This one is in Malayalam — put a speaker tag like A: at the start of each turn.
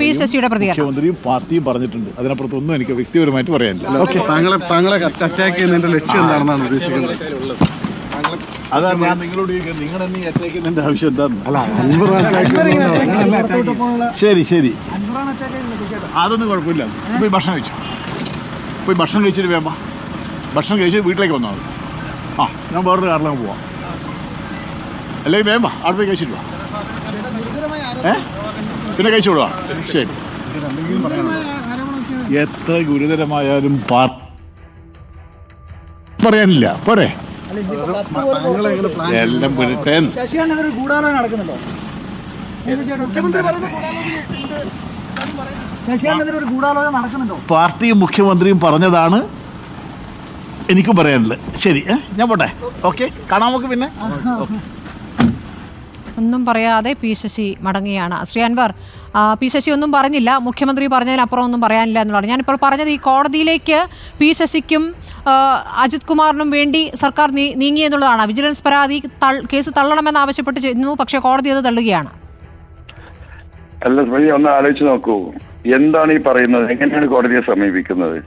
A: പി ശശിയുടെ പ്രതികരണം
B: മുഖ്യമന്ത്രിയും പാർട്ടിയും പറഞ്ഞിട്ടുണ്ട്. അതിനപ്പുറത്തൊന്നും എനിക്ക് വ്യക്തിപരമായിട്ട് പറയാനില്ല.
C: ഓക്കെ, താങ്കളെ അറ്റാക്ക് ചെയ്യുന്നതിന്റെ ലക്ഷ്യം എന്താണെന്നാണ് ഉദ്ദേശിക്കുന്നത്?
B: അതാ ഞാൻ നിങ്ങളോട് നിങ്ങൾ എന്നെ അറ്റാക്ക് ചെയ്യുന്നതിന്റെ ആവശ്യം എന്താണ്? ശരി ശരി, അതൊന്നും കുഴപ്പമില്ല. പോയി ഭക്ഷണം കഴിച്ചു, പോയി ഭക്ഷണം കഴിച്ചിട്ട് വേമ്പ ഭക്ഷണം കഴിച്ചിട്ട് വീട്ടിലേക്ക് വന്നാൽ മതി. ആ, ഞാൻ വേറൊരു കാറിലേക്ക് പോവാം. അല്ലെങ്കിൽ വേമ്പ അവിടെ പോയി കഴിച്ചിട്ട് വാ. പിന്നെ കഴിച്ചു വിടുക. ശരി, എത്ര ഗുരുതരമായാലും പറയാനില്ല. പോരെ, എല്ലാം വിടട്ടെ. പാർട്ടിയും മുഖ്യമന്ത്രിയും പറഞ്ഞതാണ് എനിക്കും പറയാനുള്ളത്. ശരി, ഞാൻ പോട്ടെ. ഓക്കെ, കാണാം നമുക്ക് പിന്നെ.
A: ഒന്നും പറയാതെ പി ശശി മടങ്ങുകയാണ്. ശ്രീ അൻവർ, പി ശശി ഒന്നും പറഞ്ഞില്ല, മുഖ്യമന്ത്രി പറഞ്ഞതിനപ്പുറം ഒന്നും പറയാനില്ല എന്നുള്ളതാണ്. ഞാനിപ്പോൾ പറഞ്ഞത് ഈ കോടതിയിലേക്ക് പി ശശിക്കും അജിത് കുമാറിനും വേണ്ടി സർക്കാർ നീങ്ങി എന്നുള്ളതാണ്. വിജിലൻസ് പരാതി കേസ് തള്ളണമെന്ന് ആവശ്യപ്പെട്ട് ചെന്നു, പക്ഷേ കോടതി അത് തള്ളുകയാണ്.
D: അല്ല, ഒന്ന് ആലോചിച്ച് നോക്കൂ, എന്താണ് ഈ പറയുന്നത്? എങ്ങനെയാണ് കോടതിയെ സമീപിക്കുന്നത്?